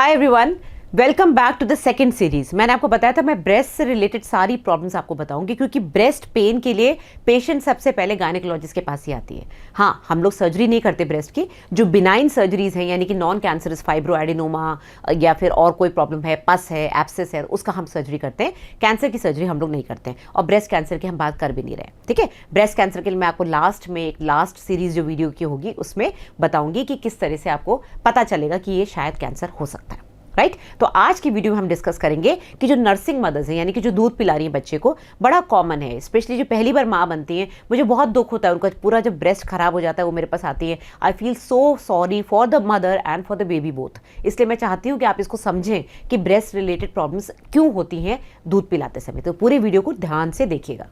Hi everyone, welcome back to the second series. मैंने आपको बताया था मैं ब्रेस्ट से रिलेटेड सारी प्रॉब्लम्स आपको बताऊंगी, क्योंकि ब्रेस्ट पेन के लिए पेशेंट सबसे पहले गायनेकोलॉजिस्ट के पास ही आती है। हाँ, हम लोग सर्जरी नहीं करते ब्रेस्ट की। जो बिनाइन सर्जरीज हैं, यानी कि नॉन कैंसरस फाइब्रो एडिनोमा या फिर और कोई प्रॉब्लम है, पस है, एब्सेस है, उसका हम सर्जरी करते हैं। कैंसर की सर्जरी हम लोग नहीं करते हैं, और ब्रेस्ट कैंसर की हम बात कर भी नहीं रहे। ठीक है, ब्रेस्ट कैंसर के लिए मैं आपको लास्ट सीरीज जो वीडियो की होगी उसमें बताऊंगी कि किस तरह से आपको पता चलेगा कि ये शायद कैंसर हो सकता है। राइट तो आज की वीडियो में हम डिस्कस करेंगे कि जो नर्सिंग मदर्स हैं, यानी कि जो दूध पिला रही हैं बच्चे को, बड़ा कॉमन है। स्पेशली जो पहली बार माँ बनती हैं, मुझे बहुत दुख होता है उनका पूरा जब ब्रेस्ट खराब हो जाता है, वो मेरे पास आती है। I feel so sorry for the mother and for the baby both. इसलिए मैं चाहती हूँ कि आप इसको समझें कि ब्रेस्ट रिलेटेड प्रॉब्लम्स क्यों होती हैं दूध पिलाते समय। तो पूरे वीडियो को ध्यान से देखिएगा।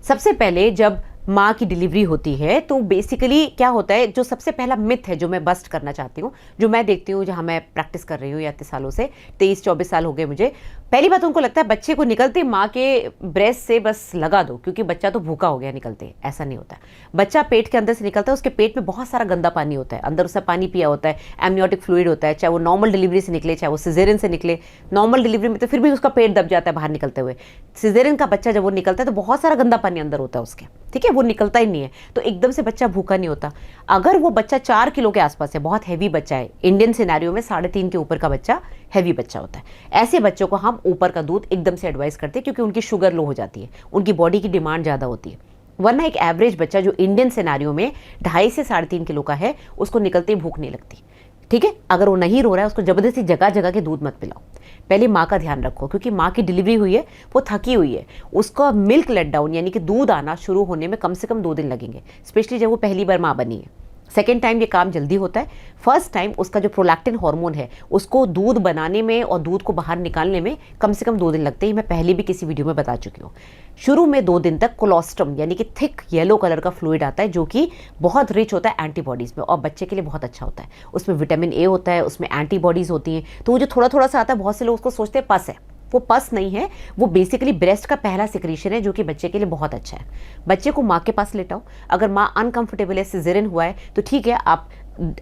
सबसे पहले जब माँ की डिलीवरी होती है तो बेसिकली क्या होता है, जो सबसे पहला मिथ है जो मैं बस्ट करना चाहती हूँ, जो मैं देखती हूँ जहाँ मैं प्रैक्टिस कर रही हूँ या इतने सालों से, 23-24 साल हो गए मुझे। पहली बात, उनको लगता है बच्चे को निकलते माँ के ब्रेस्ट से बस लगा दो, क्योंकि बच्चा तो भूखा हो गया निकलते। ऐसा नहीं होता है। बच्चा पेट के अंदर से निकलता है, उसके पेट में बहुत सारा गंदा पानी होता है, अंदर उससे पानी पिया होता है, एमनियोटिक फ्लूइड होता है। चाहे वो नॉर्मल डिलीवरी से निकले, चाहे वो सिजेरियन से निकले। नॉर्मल डिलीवरी में तो फिर भी उसका पेट दब जाता है बाहर निकलते हुए। सिजेरियन का बच्चा जब वो निकलता है तो बहुत सारा गंदा पानी अंदर होता है उसके। ठीक है, वो निकलता ही नहीं है, तो एकदम से बच्चा भूखा नहीं होता। अगर वो बच्चा 4 किलो के आसपास है, बहुत हैवी बच्चा है, इंडियन सिनेरियो में 3.5 के ऊपर का बच्चा हैवी बच्चा होता है, ऐसे बच्चों को हम ऊपर का दूध एकदम से एडवाइस करते हैं, क्योंकि उनकी शुगर लो हो जाती है, उनकी बॉडी की डिमांड ज़्यादा होती है। वरना एक एवरेज बच्चा जो इंडियन सिनेरियो में 2.5 से 3.5 किलो का है, उसको निकलते ही भूख नहीं लगती। ठीक है, अगर वो नहीं रो रहा है, उसको जबरदस्ती जगह जगह के दूध मत पिलाओ। पहले माँ का ध्यान रखो, क्योंकि माँ की डिलीवरी हुई है, वो थकी हुई है, उसका मिल्क लेट डाउन यानी कि दूध आना शुरू होने में कम से कम 2 दिन लगेंगे, स्पेशली जब वो पहली बार माँ बनी है। सेकेंड टाइम ये काम जल्दी होता है। फर्स्ट टाइम उसका जो प्रोलैक्टिन हार्मोन है, उसको दूध बनाने में और दूध को बाहर निकालने में कम से कम 2 दिन लगते हैं। मैं पहले भी किसी वीडियो में बता चुकी हूँ। शुरू में 2 दिन तक कोलोस्ट्रम यानी कि थिक येलो कलर का फ्लूइड आता है, जो कि बहुत रिच होता है एंटीबॉडीज़ में, और बच्चे के लिए बहुत अच्छा होता है। उसमें विटामिन ए होता है, उसमें एंटीबॉडीज़ होती हैं। तो वो जो थोड़ा थोड़ा सा आता है, बहुत से लोग उसको सोचते हैं पस है। वो पस नहीं है, वो बेसिकली ब्रेस्ट का पहला सिक्रीशन है, जो कि बच्चे के लिए बहुत अच्छा है। बच्चे को माँ के पास लेटाओ। अगर माँ अनकंफर्टेबल है, सिजेरियन हुआ है, तो ठीक है, आप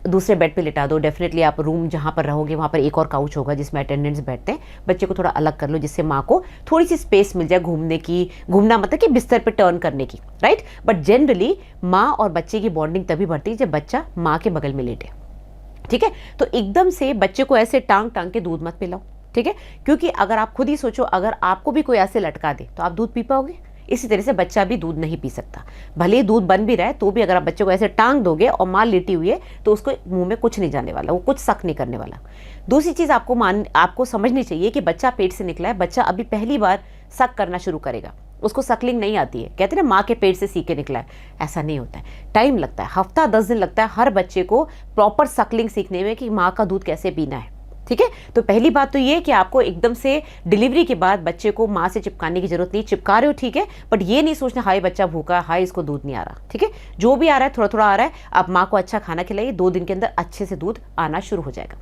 दूसरे बेड पे लेटा दो। डेफिनेटली आप रूम जहाँ पर रहोगे वहाँ पर एक और काउच होगा जिसमें अटेंडेंट्स बैठते हैं। बच्चे को थोड़ा अलग कर लो, जिससे माँ को थोड़ी सी स्पेस मिल जाए घूमने की। घूमना मतलब कि बिस्तर पे टर्न करने की, राइट। बट जनरली माँ और बच्चे की बॉन्डिंग तभी बढ़ती है जब बच्चा माँ के बगल में लेटे। ठीक है, तो एकदम से बच्चे को ऐसे टांग टांग के दूध मत पिलाओ। ठीक है, क्योंकि अगर आप खुद ही सोचो, अगर आपको भी कोई ऐसे लटका दे तो आप दूध पी पाओगे? इसी तरह से बच्चा भी दूध नहीं पी सकता। भले ही दूध बन भी रहा है तो भी अगर आप बच्चे को ऐसे टांग दोगे और माँ लेटी हुई है, तो उसको मुंह में कुछ नहीं जाने वाला, वो कुछ सक नहीं करने वाला। दूसरी चीज़ आपको समझनी चाहिए कि बच्चा पेट से निकला है, बच्चा अभी पहली बार सक करना शुरू करेगा, उसको सकलिंग नहीं आती है। कहते हैं ना, माँ के पेट से सीख के निकला है, ऐसा नहीं होता है। टाइम लगता है, हफ्ता 10 दिन लगता है हर बच्चे को प्रॉपर सकलिंग सीखने में कि माँ का दूध कैसे पीना है। ठीक है, तो पहली बात तो ये कि आपको एकदम से डिलीवरी के बाद बच्चे को माँ से चिपकाने की जरूरत नहीं। चिपका रहे हो ठीक है, बट ये नहीं सोचना हाय बच्चा भूखा, हाय इसको दूध नहीं आ रहा। ठीक है, जो भी आ रहा है थोड़ा थोड़ा आ रहा है, आप माँ को अच्छा खाना खिलाइए, 2 दिन के अंदर अच्छे से दूध आना शुरू हो जाएगा।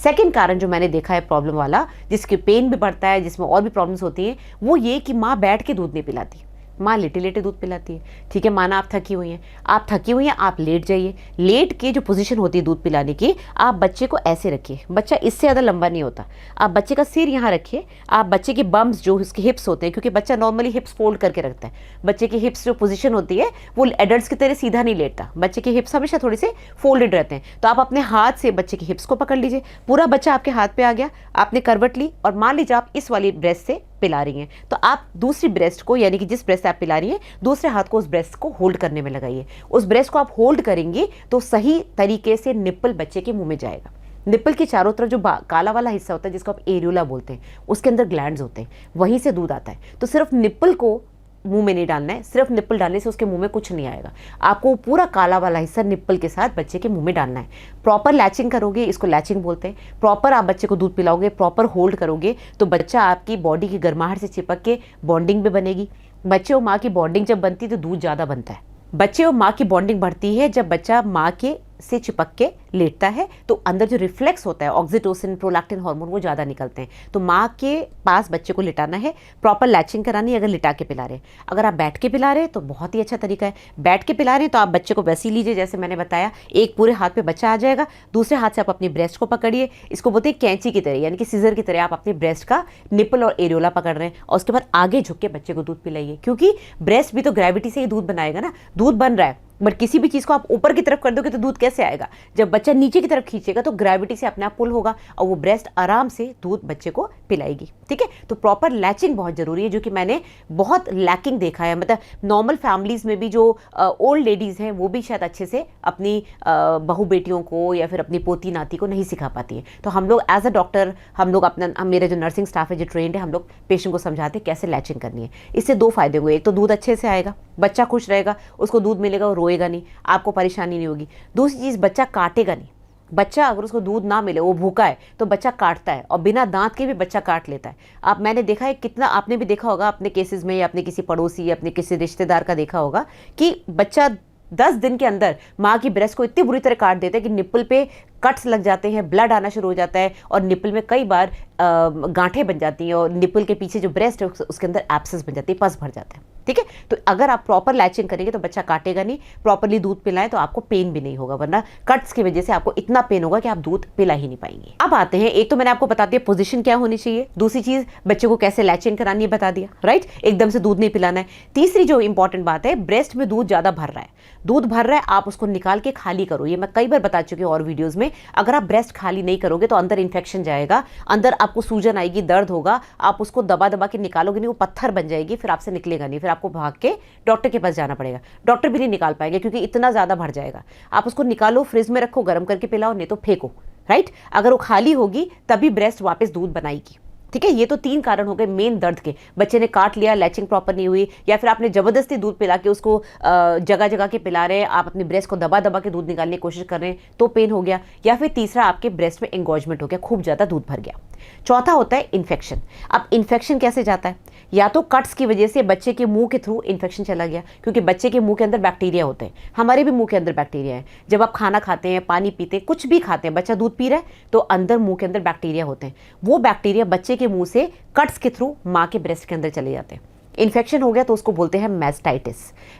सेकेंड कारण जो मैंने देखा है प्रॉब्लम वाला, जिसके पेन भी बढ़ता है, जिसमें और भी प्रॉब्लम्स होती हैं, वो ये कि माँ बैठ के दूध नहीं पिलाती, माँ लेटे लेटे दूध पिलाती है। ठीक है, माना आप थकी हुई हैं, आप लेट जाइए। लेट के जो पोजीशन होती है दूध पिलाने की, आप बच्चे को ऐसे रखिए, बच्चा इससे ज़्यादा लंबा नहीं होता। आप बच्चे का सिर यहाँ रखिए, आप बच्चे के बम्स जो उसके हिप्स होते हैं, क्योंकि बच्चा नॉर्मली हिप्स फोल्ड करके रखता है, बच्चे की हिप्स जो पोजीशन होती है वो एडल्ट्स की तरह सीधा नहीं लेटता, बच्चे के हिप्स हमेशा थोड़े से फोल्डेड रहते हैं। तो आप अपने हाथ से बच्चे के हिप्स को पकड़ लीजिए, पूरा बच्चा आपके हाथ पे आ गया, आपने करवट ली, और मान लीजिए आप इस वाली ब्रेस्ट से पिला रही हैं, तो आप दूसरी ब्रेस्ट को, यानी कि जिस ब्रेस्ट से आप पिला रही हैं, दूसरे हाथ को उस ब्रेस्ट को होल्ड करने में लगाइए। उस ब्रेस्ट को आप होल्ड करेंगे तो सही तरीके से निप्पल बच्चे के मुंह में जाएगा। निप्पल के चारों तरफ जो काला वाला हिस्सा होता है जिसको आप एरियोला बोलते हैं, उसके अंदर ग्लैंड्स होते हैं, वहीं से दूध आता है। तो सिर्फ निप्पल को मुंह में नहीं डालना है, सिर्फ निप्पल डालने से उसके मुंह में कुछ नहीं आएगा, आपको पूरा काला वाला हिस्सा निप्पल के साथ बच्चे के मुंह में डालना है। प्रॉपर लैचिंग करोगे, इसको लैचिंग बोलते हैं। प्रॉपर आप बच्चे को दूध पिलाओगे, प्रॉपर होल्ड करोगे, तो बच्चा आपकी बॉडी की गर्माहट से चिपक के बॉन्डिंग भी बनेगी। बच्चे और माँ की बॉन्डिंग जब बनती है तो दूध ज़्यादा बनता है। बच्चे और माँ की बॉन्डिंग बढ़ती है जब बच्चा माँ के से चिपक के लेटता है, तो अंदर जो रिफ्लेक्स होता है ऑक्सीटोसिन, प्रोलैक्टिन हार्मोन, वो ज़्यादा निकलते हैं। तो माँ के पास बच्चे को लिटाना है, प्रॉपर लैचिंग करानी है। अगर लिटा के पिला रहे हैं, अगर आप बैठ के पिला रहे हैं तो बहुत ही अच्छा तरीका है। बैठ के पिला रहे हैं तो आप बच्चे को वैसे ही लीजिए जैसे मैंने बताया, एक पूरे हाथ पे बच्चा आ जाएगा, दूसरे हाथ से आप अपनी ब्रेस्ट को पकड़िए, इसको बोलते हैं कैंची की तरह, यानी कि सीजर की तरह आप अपनी ब्रेस्ट का निप्पल और एरियोला पकड़ रहे हैं, और उसके बाद आगे झुक के बच्चे को दूध पिलाइए, क्योंकि ब्रेस्ट भी तो ग्रेविटी से ही दूध बनाएगा ना। दूध बन रहा है, बट किसी भी चीज़ को आप ऊपर की तरफ कर दोगे तो दूध कैसे आएगा? जब बच्चा नीचे की तरफ खींचेगा तो ग्रेविटी से अपने आप पुल होगा और वो ब्रेस्ट आराम से दूध बच्चे को पिलाएगी। ठीक है, तो प्रॉपर लैचिंग बहुत जरूरी है, जो कि मैंने बहुत लैकिंग देखा है। मतलब नॉर्मल फैमिलीज में भी जो ओल्ड लेडीज हैं वो भी शायद अच्छे से अपनी बहू बेटियों को या फिर अपनी पोती नाती को नहीं सिखा पाती है। तो हम लोग एज अ डॉक्टर, हम लोग अपना, मेरे जो नर्सिंग स्टाफ है जो ट्रेंड है, हम लोग पेशेंट को समझाते हैं कैसे लैचिंग करनी है। इससे दो फायदे हुए, एक तो दूध अच्छे से आएगा, बच्चा खुश रहेगा, उसको दूध मिलेगा, वो रोएगा नहीं, आपको परेशानी नहीं होगी। दूसरी चीज़, बच्चा काटेगा नहीं। बच्चा अगर उसको दूध ना मिले, वो भूखा है, तो बच्चा काटता है, और बिना दांत के भी बच्चा काट लेता है। मैंने देखा है कितना, आपने भी देखा होगा अपने केसेस में, या अपने किसी पड़ोसी या अपने किसी रिश्तेदार का देखा होगा कि बच्चा 10 दिन के अंदर माँ की ब्रेस्ट को इतनी बुरी तरह काट देते हैं कि निप्पल पे कट्स लग जाते हैं, ब्लड आना शुरू हो जाता है, और निप्पल में कई बार गांठें बन जाती हैं, और निप्पल के पीछे जो ब्रेस्ट है उसके अंदर एब्सेस बन जाती है, पस भर जाता है। ठीक है, तो अगर आप प्रॉपर लैचिंग करेंगे तो बच्चा काटेगा नहीं, प्रॉपरली दूध पिलाएं तो आपको पेन भी नहीं होगा, वरना कट्स की वजह से आपको इतना पेन होगा कि आप दूध पिला ही नहीं पाएंगे। अब आते हैं, एक तो मैंने आपको बता दिया पोजीशन क्या होनी चाहिए, दूसरी चीज बच्चे को कैसे लैचिंग करानी है बता दिया, राइट, एकदम से दूध नहीं पिलाना है। तीसरी जो इंपॉर्टेंट बात है, ब्रेस्ट में दूध ज्यादा भर रहा है, दूध भर रहा है, आप उसको निकाल के खाली करो। ये मैं कई बार बता चुकी हूँ और वीडियोज में। अगर आप ब्रेस्ट खाली नहीं करोगे तो अंदर इन्फेक्शन जाएगा, अंदर आपको सूजन आएगी, दर्द होगा, आप उसको दबा दबा के निकालोगे नहीं, वो पत्थर बन जाएगी, फिर आपसे निकलेगा नहीं, फिर आपको भाग के डॉक्टर के पास जाना पड़ेगा। डॉक्टर भी नहीं निकाल पाएंगे क्योंकि इतना ज्यादा भर जाएगा। आप उसको निकालो, फ्रिज में रखो, गर्म करके पिलाओ, नहीं तो फेंको, राइट। अगर वो खाली होगी तभी ब्रेस्ट वापस दूध बनाएगी। ठीक है, ये तो 3 कारण हो गए मेन दर्द के। बच्चे ने काट लिया, लैचिंग प्रॉपर नहीं हुई, या फिर आपने जबरदस्ती दूध पिला के उसको जगह जगह के पिला रहे हैं, आप अपनी ब्रेस्ट को दबा दबा के दूध निकालने की कोशिश कर रहे हैं तो पेन हो गया, या फिर तीसरा आपके ब्रेस्ट में एंगोजमेंट हो गया, खूब ज्यादा दूध भर गया। चौथा होता है इन्फेक्शन। अब इन्फेक्शन कैसे जाता है? या तो कट्स की वजह से बच्चे के मुंह के थ्रू इन्फेक्शन चला गया, क्योंकि बच्चे के मुंह के अंदर बैक्टीरिया होते हैं, हमारे भी मुंह के अंदर बैक्टीरिया है। जब आप खाना खाते हैं, पानी पीते हैं, कुछ भी खाते हैं, बच्चा दूध पी रहा है तो अंदर मुंह के अंदर बैक्टीरिया होते हैं, वो बैक्टीरिया बच्चे के मुंह से कट्स के थ्रू माँ के ब्रेस्ट के अंदर चले जाते हैं। इन्फेक्शन हो गया तो उसको बोलते हैं मैस्टाइटिस।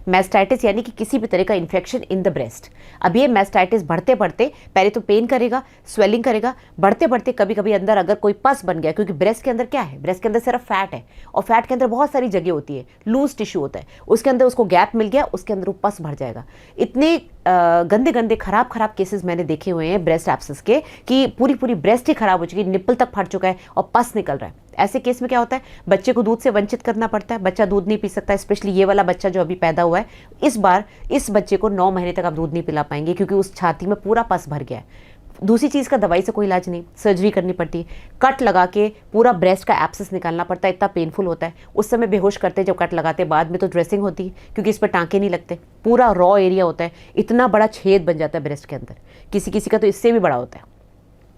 मैस्टाइटिस यानी कि किसी भी तरह का इन्फेक्शन इन द ब्रेस्ट। अब ये मैस्टाइटिस बढ़ते बढ़ते पहले तो पेन करेगा, स्वेलिंग करेगा, बढ़ते बढ़ते कभी कभी अंदर अगर कोई पस बन गया, क्योंकि ब्रेस्ट के अंदर क्या है, ब्रेस्ट के अंदर सिर्फ फैट है, और फैट के अंदर बहुत सारी जगह होती है, लूज टिश्यू होता है, उसके अंदर उसको गैप मिल गया, उसके अंदर वो पस भर जाएगा। इतने गंदे गंदे खराब केसेस मैंने देखे हुए हैं ब्रेस्ट एब्सेस के, कि पूरी पूरी ब्रेस्ट ही खराब हो चुकी है, निप्पल तक फट चुका है और पस निकल रहा है। ऐसे केस में क्या होता है, बच्चे को दूध से वंचित करना पड़ता है, बच्चा दूध नहीं पी सकता। स्पेशली ये वाला बच्चा जो अभी पैदा हुआ है, इस बार इस बच्चे को 9 महीने तक आप दूध नहीं पिला पाएंगे, क्योंकि उस छाती में पूरा पस भर गया है। दूसरी चीज़ का दवाई से कोई इलाज नहीं, सर्जरी करनी पड़ती है, कट लगा के पूरा ब्रेस्ट का एब्सेस निकालना पड़ता है, इतना पेनफुल होता है। उस समय बेहोश करते हैं जब कट लगाते हैं, बाद में तो ड्रेसिंग होती है क्योंकि इस पर टाँके नहीं लगते, पूरा रॉ एरिया होता है, इतना बड़ा छेद बन जाता है ब्रेस्ट के अंदर, किसी किसी का तो इससे भी बड़ा होता है।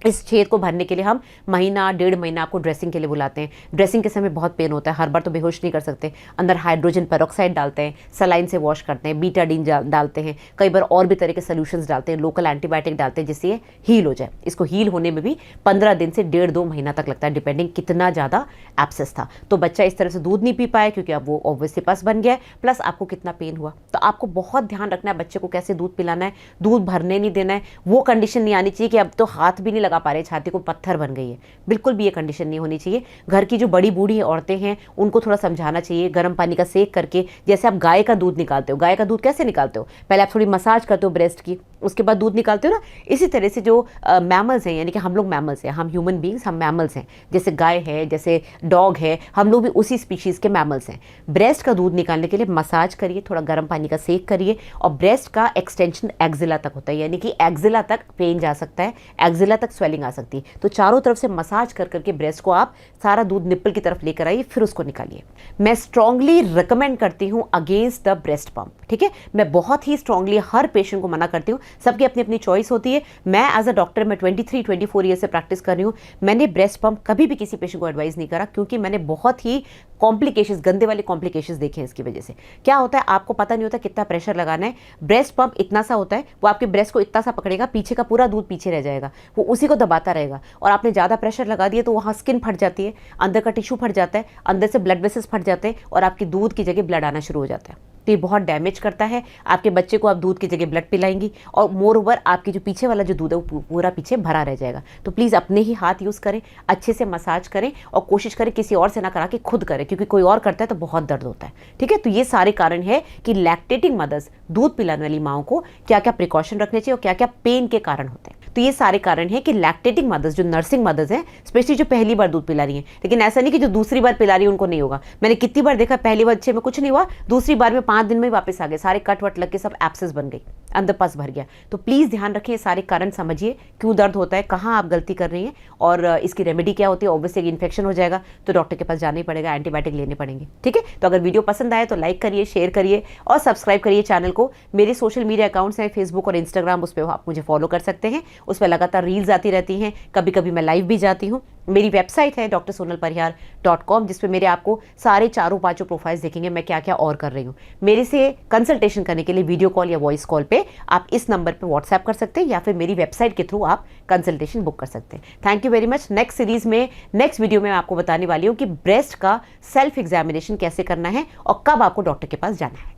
इस छेद को भरने के लिए हम महीना 1.5 महीना आपको ड्रेसिंग के लिए बुलाते हैं। ड्रेसिंग के समय बहुत पेन होता है, हर बार तो बेहोश नहीं कर सकते, अंदर हाइड्रोजन पेरोक्साइड डालते हैं, सलाइन से वॉश करते हैं, बीटाडीन डालते हैं, कई बार और भी तरह के सोल्यूशंस डालते हैं, लोकल एंटीबायोटिक डालते हैं जिससे ये हील हो जाए। इसको हील होने में भी 15 दिन से 1.5-2 महीना तक लगता है, डिपेंडिंग कितना ज़्यादा एब्सेस था। तो बच्चा इस तरह से दूध नहीं पी पाया क्योंकि अब वो ऑब्वियसली पस बन गया है, प्लस आपको कितना पेन हुआ। तो आपको बहुत ध्यान रखना है बच्चे को कैसे दूध पिलाना है, दूध भरने नहीं देना है। वो कंडीशन नहीं आनी चाहिए कि अब तो हाथ भी नहीं लगा पा रहे, छाती को पत्थर बन गई है, बिल्कुल भी ये कंडीशन नहीं होनी चाहिए। घर की जो बड़ी बूढ़ी औरतें हैं उनको थोड़ा समझाना चाहिए, गर्म पानी का सेक करके। जैसे आप गाय का दूध निकालते हो, गाय का दूध कैसे निकालते हो, पहले आप थोड़ी मसाज करते हो ब्रेस्ट की, उसके बाद दूध निकालते हो ना। इसी तरह से जो मैमल्स हैं, यानी कि हम लोग मैमल्स हैं, हम ह्यूमन बींग्स, हम मैमल्स हैं, जैसे गाय है, जैसे डॉग है, हम लोग भी उसी स्पीशीज़ के मैमल्स हैं। ब्रेस्ट का दूध निकालने के लिए मसाज करिए, थोड़ा गर्म पानी का सेक करिए, और ब्रेस्ट का एक्सटेंशन एक्जिला तक होता है, यानी कि एक्जिला तक पेन जा सकता है, एक्जिला तक स्वेलिंग आ सकती है। तो चारों तरफ से मसाज कर करके ब्रेस्ट को आप सारा दूध निप्पल की तरफ लेकर आइए, फिर उसको निकालिए। मैं स्ट्रांगली रिकमेंड करती हूँ अगेंस्ट द ब्रेस्ट पंप, ठीक है। मैं बहुत ही स्ट्रांगली हर पेशेंट को मना करती हूँ, सबकी अपनी अपनी चॉइस होती है। मैं एज अ डॉक्टर, मैं 23-24 ईयर से प्रैक्टिस कर रही हूँ, मैंने ब्रेस्ट पंप कभी भी किसी पेशेंट को एडवाइस नहीं करा, क्योंकि मैंने बहुत ही कॉम्प्लिकेशंस, गंदे वाले कॉम्प्लिकेशंस देखे हैं इसकी वजह से। क्या होता है, आपको पता नहीं होता कितना प्रेशर लगाना है। ब्रेस्ट पंप इतना सा होता है, वो आपके ब्रेस्ट को इतना सा पकड़ेगा, पीछे का पूरा दूध पीछे रह जाएगा, वो उसी को दबाता रहेगा। और आपने ज़्यादा प्रेशर लगा दिया तो वहाँ स्किन फट जाती है, अंदर का टिश्यू फट जाता है, अंदर से ब्लड वेसल्स फट जाते हैं और आपकी दूध की जगह ब्लड आना शुरू हो जाता है। तो ये बहुत डैमेज करता है। आपके बच्चे को आप दूध की जगह ब्लड पिलाएंगी और मोर ओवर आपकी जो पीछे वाला जो दूध है वो पूरा पीछे भरा रह जाएगा। तो प्लीज़ अपने ही हाथ यूज़ करें, अच्छे से मसाज करें और कोशिश करें किसी और से ना करा के खुद करें, क्योंकि कोई और करता है तो बहुत दर्द होता है, ठीक है। तो ये सारे कारण है कि लैक्टेटिंग मदर्स, दूध पिलाने वाली माओं को क्या क्या प्रिकॉशन रखने चाहिए और क्या क्या पेन के कारण होते हैं। तो ये सारे कारण है कि लैक्टेटिंग मदर्स, जो नर्सिंग मदर्स हैं, स्पेशली जो पहली बार दूध पिला रही हैं, लेकिन ऐसा नहीं कि जो दूसरी बार पिला रही है उनको नहीं होगा। मैंने कितनी बार देखा, पहली बार बच्चे में कुछ नहीं हुआ, दूसरी बार में 5 दिन में वापस आ गए, सारे कट वट लग के सब एब्सेस बन गई, अंदर पस भर गया। तो प्लीज़ ध्यान रखिए, सारे कारण समझिए, क्यों दर्द होता है, कहाँ आप गलती कर रही हैं और इसकी रेमेडी क्या होती है। ऑब्वियसली इन्फेक्शन हो जाएगा तो डॉक्टर के पास जाना ही पड़ेगा, एंटीबायोटिक लेने पड़ेंगे, ठीक है। तो अगर वीडियो पसंद आए तो लाइक करिए, शेयर करिए और सब्सक्राइब करिए चैनल को। मेरे सोशल मीडिया अकाउंट्स हैं, फेसबुक और इंस्टाग्राम, उस पर आप मुझे फॉलो कर सकते हैं। उस पर लगातार रील्स आती रहती हैं, कभी कभी मैं लाइव भी जाती हूँ। मेरी वेबसाइट है drsonalparihar.com, जिस पे मेरे आपको सारे चारों पांचों प्रोफाइल्स देखेंगे, मैं क्या क्या और कर रही हूँ। मेरे से कंसल्टेशन करने के लिए वीडियो कॉल या वॉइस कॉल पे आप इस नंबर पे व्हाट्सएप कर सकते हैं या फिर मेरी वेबसाइट के थ्रू आप कंसल्टेशन बुक कर सकते हैं। Thank you very much. Next series में, नेक्स्ट वीडियो में मैं आपको बताने वाली हूँ कि ब्रेस्ट का सेल्फ एग्जामिनेशन कैसे करना है और कब आपको डॉक्टर के पास जाना है।